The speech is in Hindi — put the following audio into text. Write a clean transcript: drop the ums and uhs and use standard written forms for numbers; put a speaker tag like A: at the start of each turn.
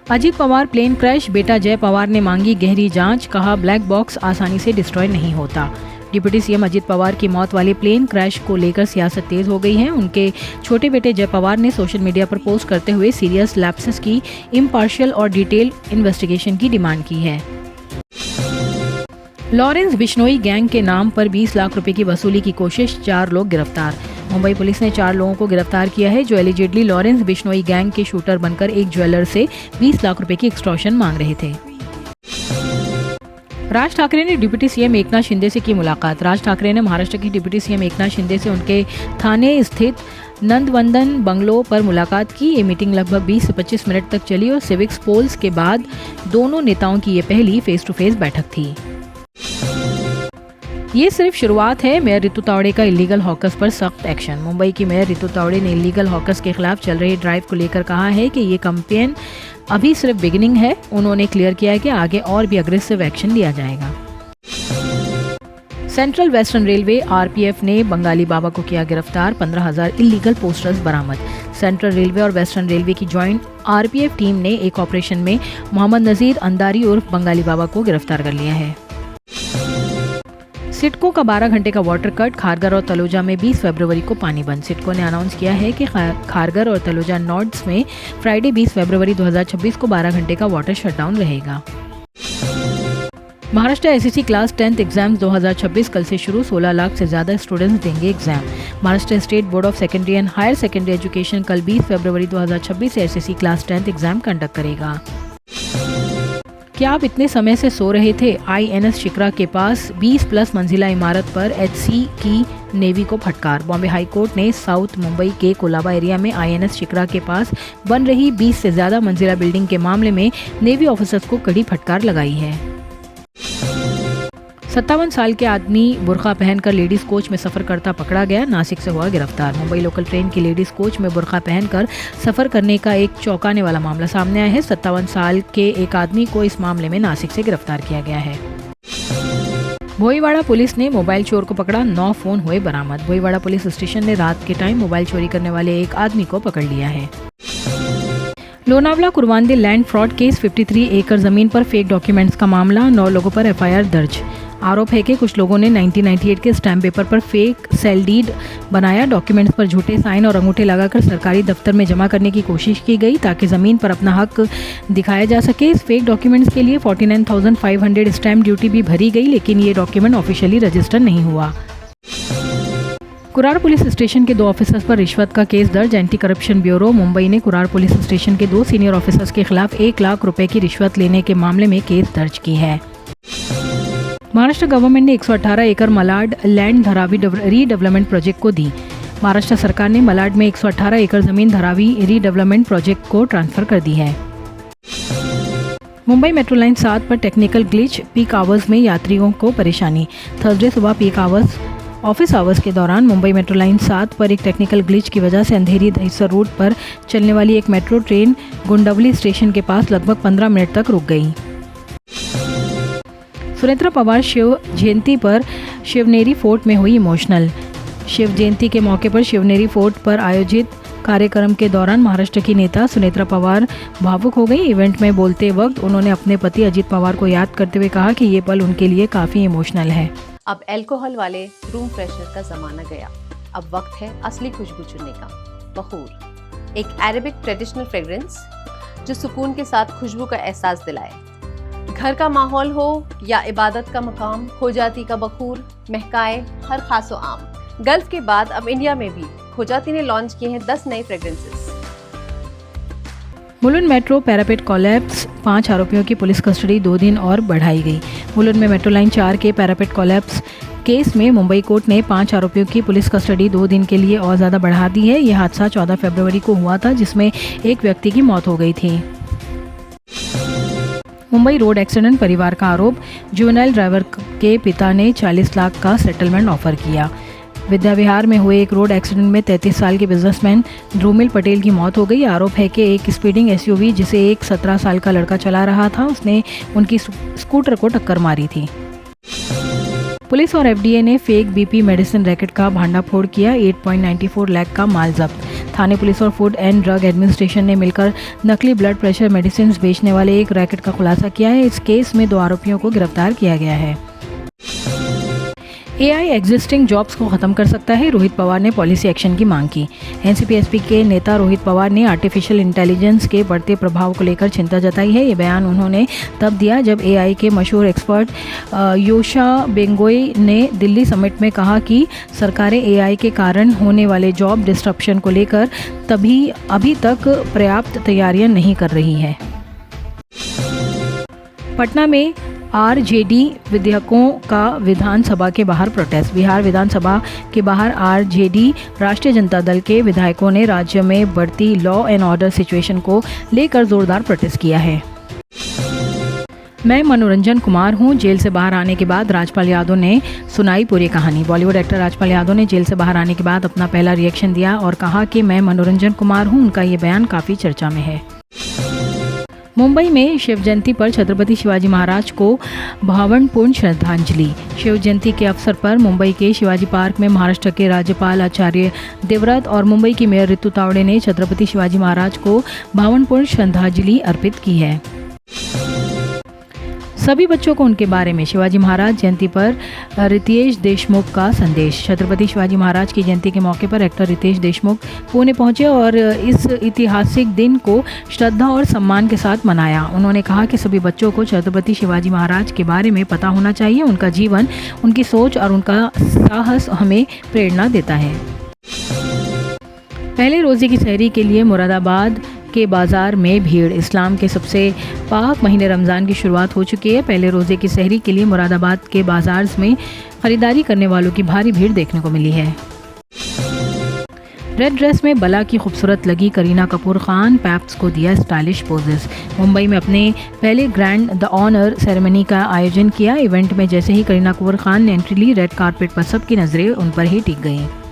A: अजीत पवार प्लेन क्रैश, बेटा जय पवार ने मांगी गहरी जांच, कहा ब्लैक बॉक्स आसानी से डिस्ट्रॉय नहीं होता। डिप्टी सीएम अजीत पवार की मौत वाले प्लेन क्रैश को लेकर सियासत तेज हो गई है। उनके छोटे बेटे जय पवार ने सोशल मीडिया पर पोस्ट करते हुए सीरियस लैप्सेस की इम्पार्शियल और डिटेल इन्वेस्टिगेशन की डिमांड की है। लॉरेंस बिश्नोई गैंग के नाम पर 20 लाख रुपए की वसूली की कोशिश, 4 लोग गिरफ्तार। मुंबई पुलिस ने 4 लोगों को गिरफ्तार किया है जो एलिजेडली लॉरेंस बिश्नोई गैंग के शूटर बनकर एक ज्वेलर से 20 लाख रुपए की एक्सटॉर्शन मांग रहे थे। राज ठाकरे ने डिप्टी सीएम एकनाथ शिंदे से की मुलाकात। राज ठाकरे ने महाराष्ट्र के डिप्टी सीएम एकनाथ शिंदे से उनके थाने स्थित नंदवंदन बंगलो पर मुलाकात की। ये मीटिंग लगभग 20 से 25 मिनट तक चली और सिविक्स पोल्स के बाद दोनों नेताओं की ये पहली फेस टू फेस बैठक थी। ये सिर्फ शुरुआत है, मेयर रितु तावड़े का इलीगल हॉकर्स पर सख्त एक्शन। मुंबई की मेयर रितु तावड़े ने इलीगल हॉकर्स के खिलाफ चल रहे ड्राइव को लेकर कहा है कि ये कैंपेन अभी सिर्फ बिगिनिंग है। उन्होंने क्लियर किया है कि आगे और भी अग्रेसिव एक्शन लिया जाएगा। सेंट्रल वेस्टर्न रेलवे आरपीएफ ने बंगाली बाबा को किया गिरफ्तार, 15,000 इलीगल पोस्टर्स बरामद। सेंट्रल रेलवे और वेस्टर्न रेलवे की जॉइंट आरपीएफ टीम ने एक ऑपरेशन में मोहम्मद नजीर अंदारी उर्फ बंगाली बाबा को गिरफ्तार कर लिया है। सिडको का 12 घंटे का वाटर कट, खारगर और तलोजा में 20 फरवरी को पानी बंद। सिडको ने अनाउंस किया है कि खारगर और तलोजा नॉर्ड्स में फ्राइडे 20 फरवरी 2026 को 12 घंटे का वाटर शटडाउन रहेगा। Maharashtra SSC class 10th exams 2026 कल से शुरू, 16 लाख से ज्यादा स्टूडेंट्स देंगे exam. Maharashtra state board of secondary and higher secondary education कल 20 फरवरी 2026 से SSC class 10th exam conduct करेगा। क्या आप इतने समय से सो रहे थे? आईएनएस शिप्रा के पास 20+ मंजिला इमारत पर एचसी की नेवी को फटकार। बॉम्बे हाई कोर्ट ने साउथ मुंबई के कोलाबा एरिया में आईएनएस शिप्रा के पास बन रही 20 से ज्यादा मंजिला बिल्डिंग के मामले में नेवी ऑफिसर्स को कड़ी फटकार लगाई है। 57 साल के आदमी बुर्का पहनकर लेडीज कोच में सफर करता पकड़ा गया, नासिक से हुआ गिरफ्तार। मुंबई लोकल ट्रेन की लेडीज कोच में बुर्का पहनकर सफर करने का एक चौंकाने वाला मामला सामने आया है। 57 साल के एक आदमी को इस मामले में नासिक से गिरफ्तार किया गया है। भोईवाड़ा पुलिस ने मोबाइल चोर को पकड़ा, 9 फोन हुए बरामद। भोईवाड़ा पुलिस स्टेशन ने रात के टाइम मोबाइल चोरी करने वाले एक आदमी को पकड़ लिया है। लोनावला कुरवांदे लैंड फ्रॉड केस, 53 एकड़ जमीन पर फेक डॉक्यूमेंट्स का मामला, 9 लोगों पर एफआईआर दर्ज। आरोप है कि कुछ लोगों ने 1998 के स्टैम्प पेपर पर फेक सेल डीड बनाया। डॉक्यूमेंट्स पर झूठे साइन और अंगूठे लगाकर सरकारी दफ्तर में जमा करने की कोशिश की गई ताकि ज़मीन पर अपना हक दिखाया जा सके। इस फेक डॉक्यूमेंट्स के लिए 49,500 स्टैम्प ड्यूटी भी भरी गई, लेकिन ये डॉक्यूमेंट ऑफिशियली रजिस्टर नहीं हुआ। कुरार पुलिस स्टेशन के 2 ऑफिसर्स पर रिश्वत का केस दर्ज। एंटी करप्शन ब्यूरो मुंबई ने कुरार पुलिस स्टेशन के 2 सीनियर ऑफिसर्स के खिलाफ 1 लाख रुपए की रिश्वत लेने के मामले में केस दर्ज की है। महाराष्ट्र गवर्नमेंट ने 118 एकड़ Malad land Dharavi redevelopment project को दी। महाराष्ट्र सरकार ने मलाड में 118 एकड़ जमीन धरावी रीडेवलपमेंट प्रोजेक्ट को ट्रांसफर कर दी है। मुंबई मेट्रो लाइन 7 पर टेक्निकल ग्लिच, पीक आवर्स में यात्रियों को परेशानी। थर्सडे सुबह पीक आवर्स ऑफिस आवर्स के दौरान मुंबई मेट्रो लाइन 7 पर एक टेक्निकल ग्लिच की वजह से अंधेरी दहिसर रूट पर चलने वाली एक मेट्रो ट्रेन गुंडवली स्टेशन के पास लगभग 15 मिनट तक रुक गई। सुनेत्रा पवार शिव जयंती पर शिवनेरी फोर्ट में हुई इमोशनल। शिव जयंती के मौके पर शिवनेरी फोर्ट पर आयोजित कार्यक्रम के दौरान महाराष्ट्र की नेता सुनेत्रा पवार भावुक हो गई। इवेंट में बोलते वक्त उन्होंने अपने पति अजित पवार को याद करते हुए कहा कि ये पल उनके लिए काफ़ी इमोशनल है।
B: अब अल्कोहल वाले रूम फ्रेशनर का जमाना गया, अब वक्त है असली खुशबू चुनने का। बखूर, एक अरेबिक ट्रेडिशनल फ्रेग्रेंस जो सुकून के साथ खुशबू का एहसास दिलाए। घर का माहौल हो या इबादत का मकाम, खोजाती का बखूर महकाए हर खासो आम। गल्फ के बाद अब इंडिया में भी खोजाती ने लॉन्च किए हैं 10 नए fragrances.
A: Mulund metro parapet collapse, 5 आरोपियों की पुलिस कस्टडी 2 दिन और बढ़ाई गई। मुलुंड में मेट्रो लाइन 4 के पैरापेट कोलैप्स केस में मुंबई कोर्ट ने 5 आरोपियों की पुलिस कस्टडी 2 दिन के लिए और ज़्यादा बढ़ा दी है। यह हादसा 14 फरवरी को हुआ था, जिसमें एक व्यक्ति की मौत हो गई थी। मुंबई रोड एक्सीडेंट परिवार का आरोप, जुवेनाइल ड्राइवर के पिता ने 40 लाख का सेटलमेंट ऑफर किया। विद्या विहार में हुए एक रोड एक्सीडेंट में 33 साल के बिजनेसमैन ध्रुमिल पटेल की मौत हो गई। आरोप है कि एक स्पीडिंग एसयूवी जिसे एक 17 साल का लड़का चला रहा था, उसने उनकी स्कूटर को टक्कर मारी थी। पुलिस और एफडीए ने फेक बीपी मेडिसिन रैकेट का भांडाफोड़ किया, 8.94 लाख का माल जब्त। थाने पुलिस और फूड एंड ड्रग एडमिनिस्ट्रेशन ने मिलकर नकली ब्लड प्रेशर मेडिसिन बेचने वाले एक रैकेट का खुलासा किया है। इस केस में 2 आरोपियों को गिरफ्तार किया गया है। एआई एग्जिस्टिंग जॉब्स को खत्म कर सकता है, रोहित पवार ने पॉलिसी एक्शन की मांग की। एनसीपी-एसपी के नेता रोहित पवार ने आर्टिफिशियल इंटेलिजेंस के बढ़ते प्रभाव को लेकर चिंता जताई है। ये बयान उन्होंने तब दिया जब एआई के मशहूर एक्सपर्ट योशा बेंगोई ने दिल्ली समिट में कहा कि सरकारें एआई के कारण होने वाले जॉब डिस्ट्रप्शन को लेकर अभी तक पर्याप्त तैयारियां नहीं कर रही है। पटना में आरजेडी विधेयकों का विधानसभा के बाहर प्रोटेस्ट। बिहार विधानसभा के बाहर आरजेडी राष्ट्रीय जनता दल के विधायकों ने राज्य में बढ़ती लॉ एंड ऑर्डर सिचुएशन को लेकर जोरदार प्रोटेस्ट किया है। मैं मनोरंजन कुमार हूं। जेल से बाहर आने के बाद राजपाल यादव ने सुनाई पूरी कहानी। बॉलीवुड एक्टर राजपाल यादव ने जेल से बाहर आने के बाद अपना पहला रिएक्शन दिया और कहा कि मैं मनोरंजन कुमार हूं। उनका ये बयान काफ़ी चर्चा में है। मुंबई में शिव जयंती पर छत्रपति शिवाजी महाराज को भावपूर्ण श्रद्धांजलि। शिव जयंती के अवसर पर मुंबई के शिवाजी पार्क में महाराष्ट्र के राज्यपाल आचार्य देवव्रत और मुंबई की मेयर रितु तावड़े ने छत्रपति शिवाजी महाराज को भावपूर्ण श्रद्धांजलि अर्पित की है। सभी बच्चों को उनके बारे में शिवाजी महाराज जयंती पर रितेश देशमुख का संदेश। छत्रपति शिवाजी महाराज की जयंती के मौके पर एक्टर रितेश देशमुख पुणे पहुंचे और इस ऐतिहासिक दिन को श्रद्धा और सम्मान के साथ मनाया। उन्होंने कहा कि सभी बच्चों को छत्रपति शिवाजी महाराज के बारे में पता होना चाहिए। उनका जीवन, उनकी सोच और उनका साहस हमें प्रेरणा देता है। पहले रोजे की सहरी के लिए मुरादाबाद के बाजार में भीड़। इस्लाम के सबसे पाक महीने रमज़ान की शुरुआत हो चुकी है। पहले रोज़े की सहरी के लिए मुरादाबाद के बाजार में ख़रीदारी करने वालों की भारी भीड़ देखने को मिली है। रेड ड्रेस में बला की खूबसूरत लगी करीना कपूर खान पैप्स को दिया स्टाइलिश पोजेस। मुंबई में अपने पहले ग्रैंड द ऑनर सेरेमनी का आयोजन किया। इवेंट में जैसे ही करीना कपूर खान ने एंट्री ली, रेड कारपेट पर सबकी नज़रें उन पर ही टिक गईं।